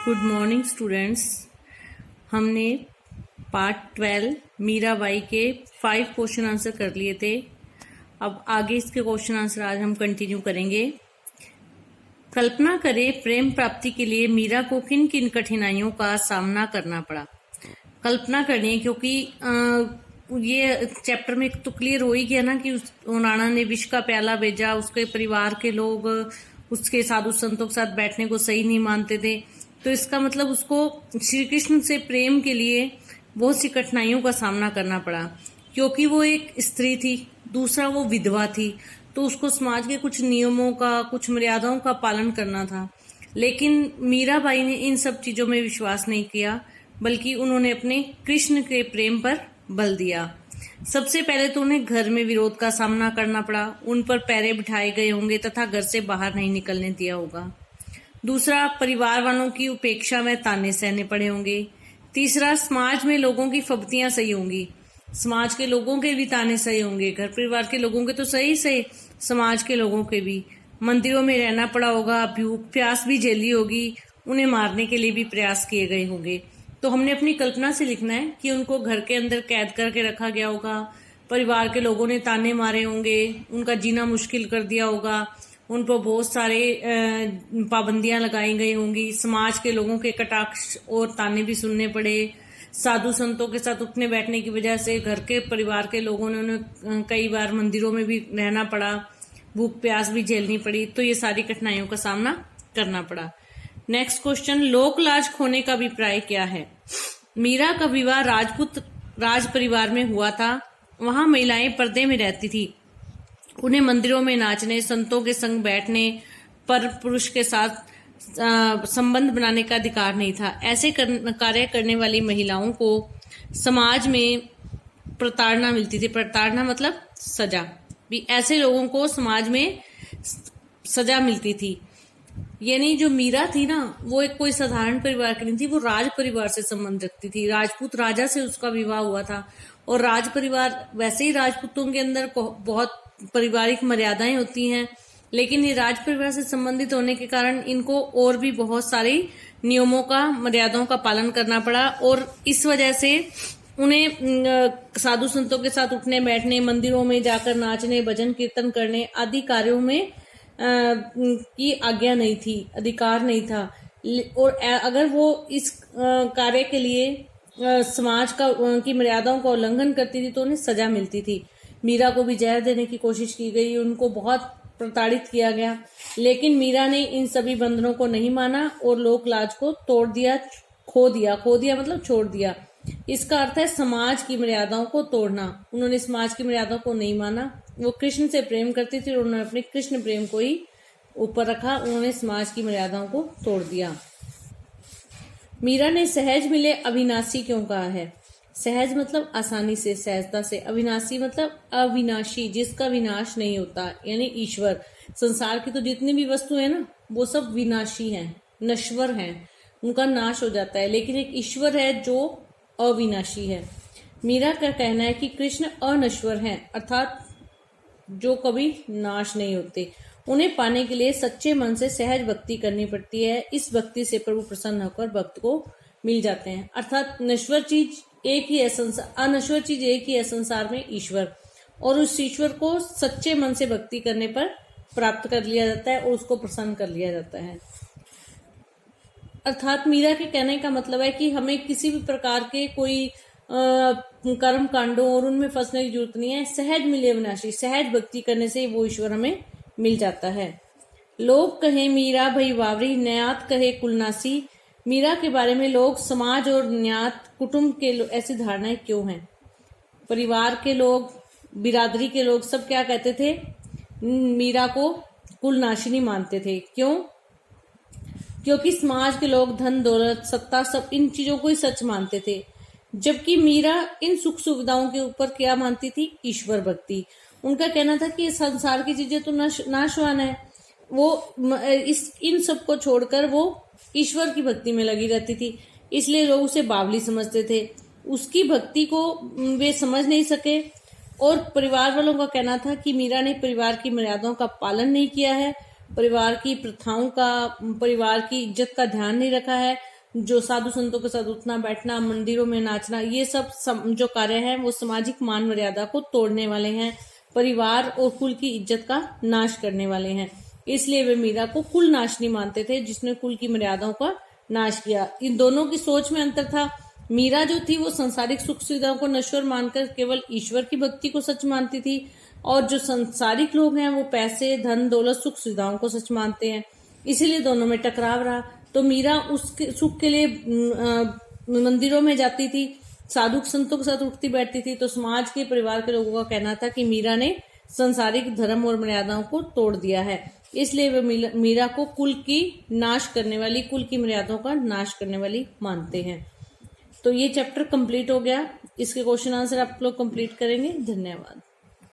Good morning students. हमने part 12 Mirabai के 5 question answer कर लिए थे। अब आगे इसके क्वेश्चन आंसर आज हम कंटिन्यू करेंगे। कल्पना करें प्रेम प्राप्ति के लिए मीरा को किन किन कठिनाइयों का सामना करना पड़ा। कल्पना करनी है क्योंकि ये चैप्टर में तो क्लियर हो ही गया ना कि राणा ने विष का प्याला भेजा, उसके परिवार के लोग उसके साधु संतों के साथ बैठने को सही नहीं मानते थे, तो इसका मतलब उसको श्री कृष्ण से प्रेम के लिए बहुत सी कठिनाइयों का सामना करना पड़ा। क्योंकि वो एक स्त्री थी, दूसरा वो विधवा थी, तो उसको समाज के कुछ नियमों का, कुछ मर्यादाओं का पालन करना था। लेकिन मीराबाई ने इन सब चीजों में विश्वास नहीं किया, बल्कि उन्होंने अपने कृष्ण के प्रेम पर बल दिया। सबसे पहले तो उन्हें घर में विरोध का सामना करना पड़ा, उन पर पैरे बिठाए गए होंगे तथा घर से बाहर नहीं निकलने दिया होगा। दूसरा, परिवार वालों की उपेक्षा में ताने सहने पड़े होंगे। तीसरा, समाज में लोगों की फब्तियां सही होंगी, समाज के लोगों के भी ताने सही होंगे, घर परिवार के लोगों के तो सही सही, समाज के लोगों के भी। मंदिरों में रहना पड़ा होगा, भूख प्यास भी झेली होगी, उन्हें मारने के लिए भी प्रयास किए गए होंगे। तो हमने अपनी कल्पना से लिखना है कि उनको घर के अंदर कैद करके रखा गया होगा, परिवार के लोगों ने ताने मारे होंगे, उनका जीना मुश्किल कर दिया होगा, उन पर बहुत सारे पाबंदियां लगाई गई होंगी, समाज के लोगों के कटाक्ष और ताने भी सुनने पड़े, साधु संतों के साथ उठने बैठने की वजह से घर के परिवार के लोगों ने उन्हें कई बार मंदिरों में भी रहना पड़ा, भूख प्यास भी झेलनी पड़ी। तो ये सारी कठिनाइयों का सामना करना पड़ा। नेक्स्ट क्वेश्चन, लोक लाज खोने का अभिप्राय क्या है। मीरा का विवाह राजपूत राज परिवार में हुआ था। वहां महिलाएं पर्दे में रहती थी, उन्हें मंदिरों में नाचने, संतों के संग बैठने, पर पुरुष के साथ संबंध बनाने का अधिकार नहीं था। ऐसे कार्य करने वाली महिलाओं को समाज में प्रताड़ना मिलती थी। प्रताड़ना मतलब सजा भी। ऐसे लोगों को समाज में सजा मिलती थी। यानी जो मीरा थी ना, वो एक कोई साधारण परिवार की नहीं थी, वो राज परिवार से संबंध रखती थी। राजपूत राजा से उसका विवाह हुआ था, और राज परिवार, वैसे ही राजपूतों के अंदर बहुत पारिवारिक मर्यादाएं होती हैं, लेकिन ये राज परिवार से संबंधित होने के कारण इनको और भी बहुत सारी नियमों का, मर्यादाओं का पालन करना पड़ा। और इस वजह से उन्हें साधु संतों के साथ उठने बैठने, मंदिरों में जाकर नाचने, भजन कीर्तन करने आदि कार्यों में की आज्ञा नहीं थी, अधिकार नहीं था। और अगर वो इस कार्य के लिए समाज की मर्यादाओं का उल्लंघन करती थी तो उन्हें सजा मिलती थी। मीरा को भी जहर देने की कोशिश की गई, उनको बहुत प्रताड़ित किया गया, लेकिन मीरा ने इन सभी बंधनों को नहीं माना और लोक लाज को तोड़ दिया, खो दिया मतलब छोड़ दिया। इसका अर्थ है समाज की मर्यादाओं को तोड़ना। उन्होंने समाज की मर्यादाओं को नहीं माना, वो कृष्ण से प्रेम करती थी और उन्होंने अपने कृष्ण प्रेम को ही ऊपर रखा, उन्होंने समाज की मर्यादाओं को तोड़ दिया। मीरा ने सहज मिले अविनाशी क्यों कहा है। सहज मतलब आसानी से, सहजता से। अविनाशी मतलब अविनाशी, जिसका विनाश नहीं होता, यानी ईश्वर। संसार की तो जितनी भी वस्तु है ना, वो सब विनाशी हैं, नश्वर हैं, उनका नाश हो जाता है, लेकिन एक ईश्वर है जो अविनाशी है। मीरा का कहना है कि कृष्ण अनश्वर हैं, अर्थात जो कभी नाश नहीं होते। उन्हें पाने के लिए सच्चे मन से सहज भक्ति करनी पड़ती है। इस भक्ति से प्रभु प्रसन्न होकर भक्त को मिल जाते हैं। अर्थात नश्वर चीज एक ही है, अनश्वर चीज एक ही है संसार में, ईश्वर। और उस ईश्वर को सच्चे मन से भक्ति करने पर प्राप्त कर लिया जाता है और उसको प्रसन्न कर लिया जाता है। अर्थात मीरा के कहने का मतलब है कि हमें किसी भी प्रकार के कोई कर्म कांडों और उनमें फंसने की जरूरत नहीं है। सहज मिले अविनाशी, सहज भक्ति करने से वो ईश्वर हमें मिल जाता है। लोग कहे मीरा भई वावरी, न्यात कहे कुलनासी। मीरा के बारे में लोग, समाज और न्यात, कुटुंब के ऐसी धारणाएं क्यों हैं। परिवार के लोग, बिरादरी के लोग सब क्या कहते थे, मीरा को कुलनाशिनी मानते थे। क्यों? क्योंकि समाज के लोग धन दौलत सत्ता सब इन चीजों को ही सच मानते थे, जबकि मीरा इन सुख सुविधाओं के ऊपर क्या मानती थी, ईश्वर भक्ति। उनका कहना था कि संसार की चीजें तो नाशवान है, वो इन सब को छोड़कर वो ईश्वर की भक्ति में लगी रहती थी, इसलिए लोग उसे बावली समझते थे। उसकी भक्ति को वे समझ नहीं सके। और परिवार वालों का कहना था कि मीरा ने परिवार की मर्यादाओं का पालन नहीं किया है, परिवार की प्रथाओं का, परिवार की इज्जत का ध्यान नहीं रखा है, जो साधु संतों के साथ उठना बैठना, मंदिरों में नाचना, ये सब जो कार्य हैं वो सामाजिक मान मर्यादा को तोड़ने वाले हैं, परिवार और कुल की इज्जत का नाश करने वाले हैं। इसलिए वे मीरा को कुल नाशनी मानते थे, जिसने कुल की मर्यादाओं का नाश किया। इन दोनों की सोच में अंतर था। मीरा जो थी वो संसारिक सुख सुविधाओं को नश्वर मानकर केवल ईश्वर की भक्ति को सच मानती थी, और जो संसारिक लोग हैं वो पैसे, धन, दौलत, सुख सुविधाओं को सच मानते हैं। इसीलिए दोनों में टकराव रहा। तो मीरा उसके सुख के लिए मंदिरों में जाती थी, साधु संतों के साथ उठती बैठती थी। तो समाज के, परिवार के लोगों का कहना था कि मीरा ने सांसारिक धर्म और मर्यादाओं को तोड़ दिया है, इसलिए वे मीरा को कुल की नाश करने वाली, कुल की मर्यादाओं का नाश करने वाली मानते हैं। तो ये चैप्टर कंप्लीट हो गया। इसके क्वेश्चन आंसर आप लोग कंप्लीट करेंगे। धन्यवाद।